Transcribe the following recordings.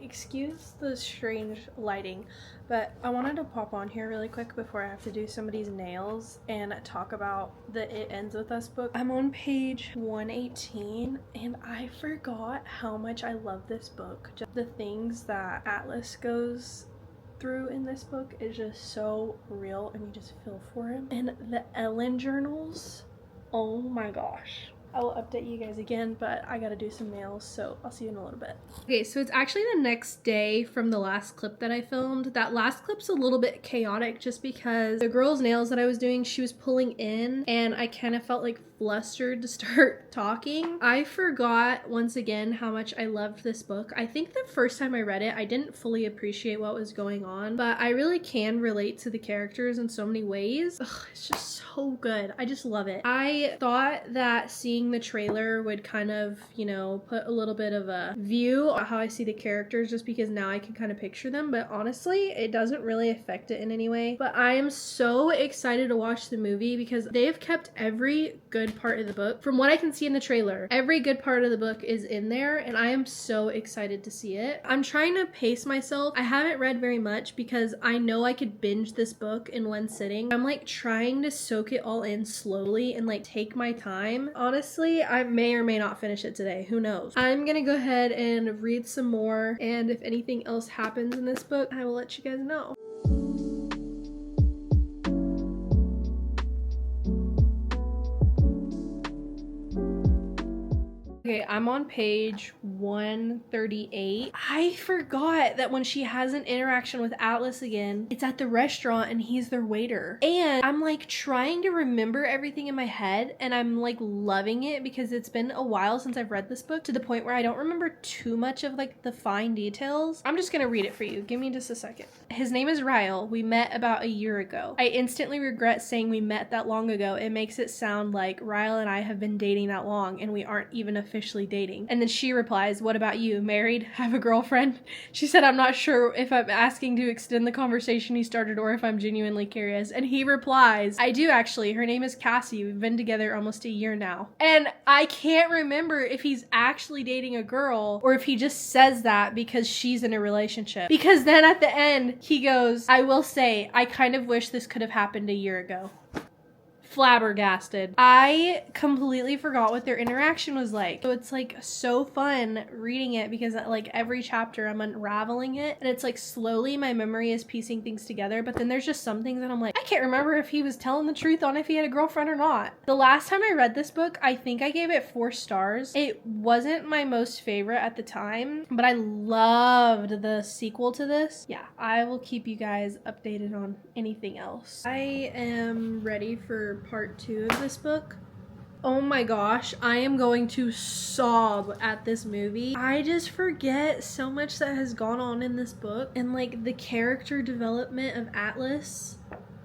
Excuse the strange lighting, but I wanted to pop on here really quick before I have to do somebody's nails and talk about the It Ends With Us book. I'm on page 118 and I forgot how much I love this book. Just the things that Atlas goes through in this book is just so real and you just feel for him. And the Ellen journals, oh my gosh. I will update you guys again, but I gotta do some nails, so I'll see you in a little bit. Okay, so it's actually the next day from the last clip that I filmed. That last clip's a little bit chaotic just because the girl's nails that I was doing, she was pulling in and I kind of felt like flustered to start talking. I forgot once again how much I loved this book. I think the first time I read it, I didn't fully appreciate what was going on, but I really can relate to the characters in so many ways. Ugh, it's just so good. I just love it. I thought that seeing the trailer would kind of, you know, put a little bit of a view on how I see the characters just because now I can kind of picture them, but honestly, it doesn't really affect it in any way. But I am so excited to watch the movie because they have kept every good part of the book. From what I can see in the trailer, every good part of the book is in there and I am so excited to see it. I'm trying to pace myself. I haven't read very much because I know I could binge this book in one sitting. I'm like trying to soak it all in slowly and like take my time. Honestly, I may or may not finish it today. Who knows? I'm gonna go ahead and read some more, and if anything else happens in this book, I will let you guys know. Okay, I'm on page 138. I forgot that when she has an interaction with Atlas again, it's at the restaurant and he's their waiter. And I'm like trying to remember everything in my head and I'm like loving it because it's been a while since I've read this book to the point where I don't remember too much of like the fine details. I'm just gonna read it for you. Give me just a second. His name is Ryle. We met about a year ago. I instantly regret saying we met that long ago. It makes it sound like Ryle and I have been dating that long and we aren't even officially dating. And then she replies, "What about you? Married? Have a girlfriend?" She said, "I'm not sure if I'm asking to extend the conversation you started or if I'm genuinely curious." And he replies, "I do actually. Her name is Cassie. We've been together almost a year now." And I can't remember if he's actually dating a girl or if he just says that because she's in a relationship. Because then at the end, he goes, "I will say, I kind of wish this could have happened a year ago." Flabbergasted. I completely forgot what their interaction was like. So it's like so fun reading it because like every chapter I'm unraveling it and it's like slowly my memory is piecing things together, but then there's just some things that I'm like, I can't remember if he was telling the truth on if he had a girlfriend or not. The last time I read this book, I think I gave it 4 stars. It wasn't my most favorite at the time, but I loved the sequel to this. Yeah, I will keep you guys updated on anything else. I am ready for part 2 of this book. Oh my gosh, I am going to sob at this movie. I just forget so much that has gone on in this book and like the character development of Atlas.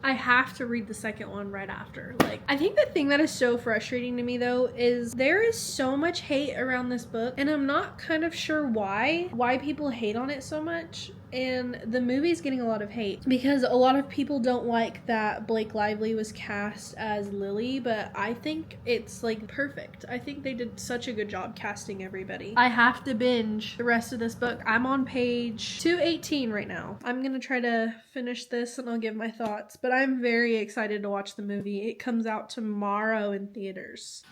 I have to read the second one right after. Like, I think the thing that is so frustrating to me though is there is so much hate around this book and I'm not kind of sure why people hate on it so much. And the movie's getting a lot of hate because a lot of people don't like that Blake Lively was cast as Lily, but I think it's like perfect. I think they did such a good job casting everybody. I have to binge the rest of this book. I'm on page 218 right now. I'm gonna try to finish this and I'll give my thoughts, but I'm very excited to watch the movie. It comes out tomorrow in theaters.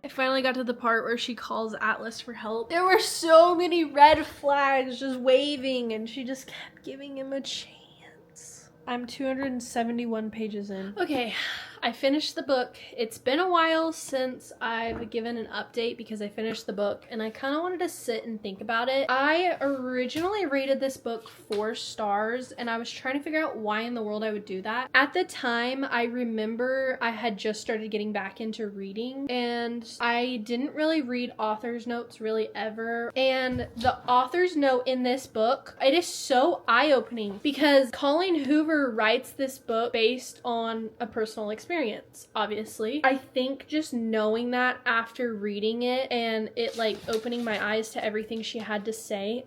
I finally got to the part where she calls Atlas for help. There were so many red flags just waving and she just kept giving him a chance. I'm 271 pages in. Okay, I finished the book. It's been a while since I've given an update because I finished the book and I kind of wanted to sit and think about it. I originally rated this book 4 stars and I was trying to figure out why in the world I would do that. At the time, I remember I had just started getting back into reading and I didn't really read author's notes really ever. And the author's note in this book, it is so eye-opening because Colleen Hoover writes this book based on a personal experience, obviously. I think just knowing that after reading it and it like opening my eyes to everything she had to say,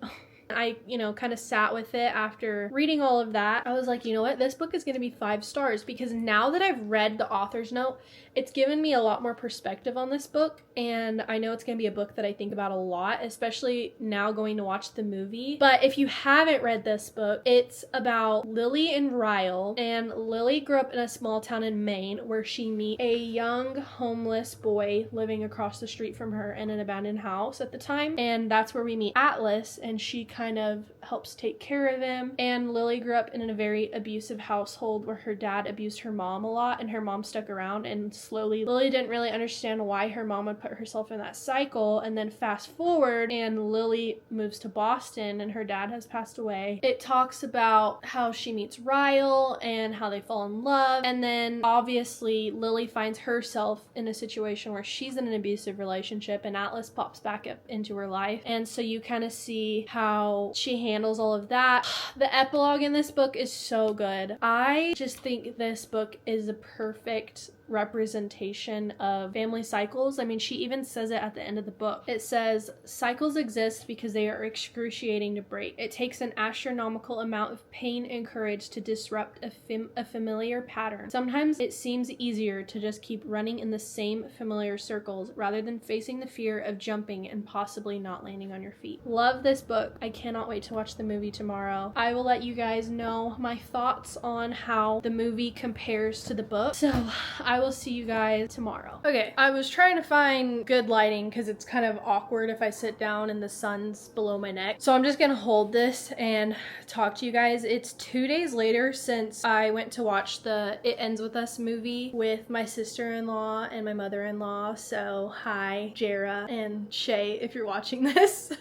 I, kind of sat with it after reading all of that. I was like, you know what? This book is going to be 5 stars because now that I've read the author's note, it's given me a lot more perspective on this book, and I know it's going to be a book that I think about a lot, especially now going to watch the movie. But if you haven't read this book, it's about Lily and Ryle, and Lily grew up in a small town in Maine where she meets a young homeless boy living across the street from her in an abandoned house at the time, and that's where we meet Atlas, and she kind of helps take care of him. And Lily grew up in a very abusive household where her dad abused her mom a lot, and her mom stuck around, and slowly Lily didn't really understand why her mom would put herself in that cycle. And then fast forward and Lily moves to Boston and her dad has passed away. It talks about how she meets Ryle and how they fall in love, and then obviously Lily finds herself in a situation where she's in an abusive relationship and Atlas pops back up into her life, and so you kind of see how she handles all of that. The epilogue in this book is so good. I just think this book is a perfect representation of family cycles. I mean, she even says it at the end of the book. It says, cycles exist because they are excruciating to break. It takes an astronomical amount of pain and courage to disrupt a familiar pattern. Sometimes it seems easier to just keep running in the same familiar circles rather than facing the fear of jumping and possibly not landing on your feet. Love this book. I cannot wait to watch the movie tomorrow. I will let you guys know my thoughts on how the movie compares to the book. So I will see you guys tomorrow. Okay, I was trying to find good lighting because it's kind of awkward if I sit down and the sun's below my neck. So I'm just gonna hold this and talk to you guys. It's 2 days later since I went to watch the It Ends With Us movie with my sister-in-law and my mother-in-law. So hi, Jara and Shay, if you're watching this.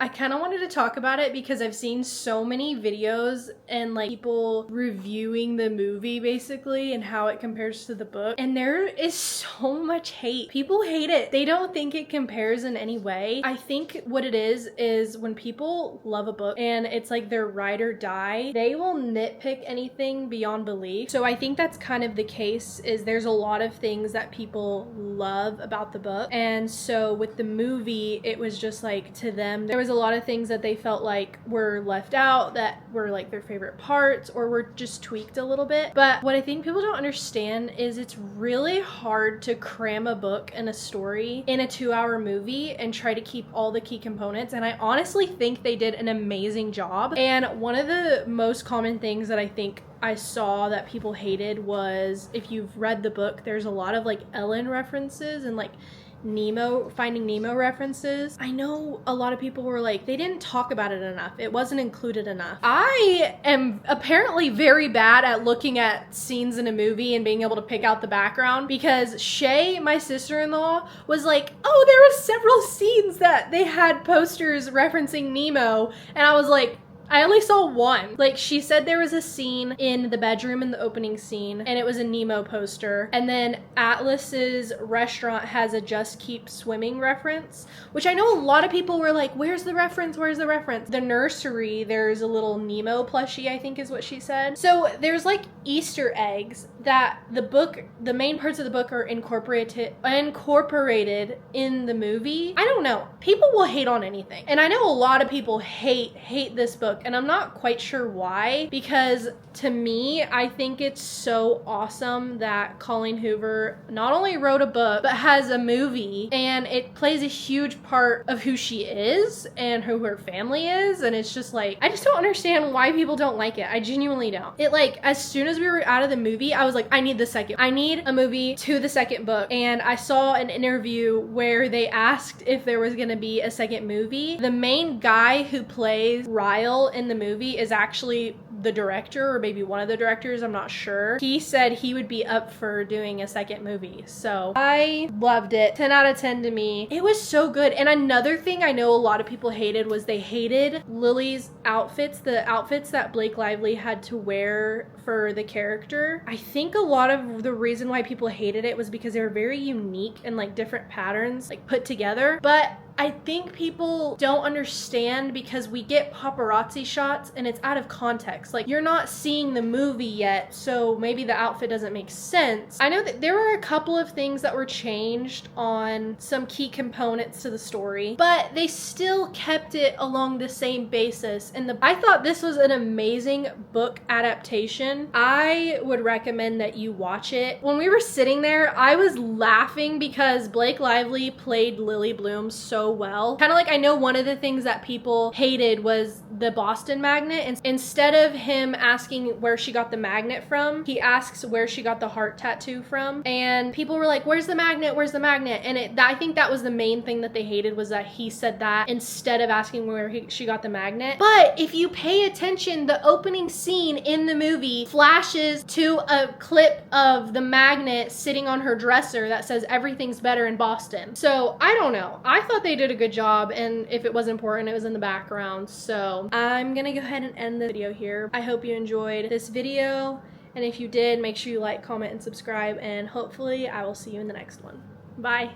I kind of wanted to talk about it because I've seen so many videos and like people reviewing the movie basically and how it compares to the book. And there is so much hate. People hate it. They don't think it compares in any way. I think what it is when people love a book and it's like their ride or die, they will nitpick anything beyond belief. So I think that's kind of the case, is there's a lot of things that people love about the book. And so with the movie, it was just like, to them, there was a lot of things that they felt like were left out, that were like their favorite parts or were just tweaked a little bit. But what I think people don't understand is it's really hard to cram a book and a story in a 2-hour movie and try to keep all the key components, and I honestly think they did an amazing job. And one of the most common things that I think I saw that people hated was, if you've read the book, there's a lot of like Ellen references and like Finding Nemo references. I know a lot of people were like, they didn't talk about it enough. It wasn't included enough. I am apparently very bad at looking at scenes in a movie and being able to pick out the background, because Shay, my sister-in-law, was like, oh, there were several scenes that they had posters referencing Nemo. And I was like, I only saw one. Like, she said there was a scene in the bedroom in the opening scene, and it was a Nemo poster. And then Atlas's restaurant has a Just Keep Swimming reference, which I know a lot of people were like, where's the reference? Where's the reference? The nursery, there's a little Nemo plushie, I think is what she said. So there's like Easter eggs that the main parts of the book are incorporated in the movie. I don't know. People will hate on anything. And I know a lot of people hate this book. And I'm not quite sure why, because to me, I think it's so awesome that Colleen Hoover not only wrote a book, but has a movie, and it plays a huge part of who she is and who her family is. And it's just like, I just don't understand why people don't like it. I genuinely don't. It like, as soon as we were out of the movie, I was like, I need a movie to the second book. And I saw an interview where they asked if there was gonna be a second movie. The main guy who plays Ryle in the movie is actually the director, or maybe one of the directors, I'm not sure. He said he would be up for doing a second movie. So I loved it. 10 out of 10 to me. It was so good. And another thing I know a lot of people hated was they hated Lily's outfits, the outfits that Blake Lively had to wear for the character. I think a lot of the reason why people hated it was because they were very unique and like different patterns like put together. But I think people don't understand because we get paparazzi shots and it's out of context. Like, you're not seeing the movie yet, so maybe the outfit doesn't make sense. I know that there were a couple of things that were changed on some key components to the story, but they still kept it along the same basis. And I thought this was an amazing book adaptation. I would recommend that you watch it. When we were sitting there, I was laughing because Blake Lively played Lily Bloom so well. Kind of like, I know one of the things that people hated was the Boston magnet, and instead of him asking where she got the magnet from, he asks where she got the heart tattoo from, and people were like, where's the magnet, where's the magnet? And I think that was the main thing that they hated, was that he said that instead of asking where she got the magnet. But if you pay attention, the opening scene in the movie flashes to a clip of the magnet sitting on her dresser that says everything's better in Boston. So I don't know, I thought they did a good job, and if it was important, it was in the background. So I'm gonna go ahead and end the video here. I hope you enjoyed this video, and if you did, make sure you like, comment, and subscribe, and hopefully I will see you in the next one. Bye.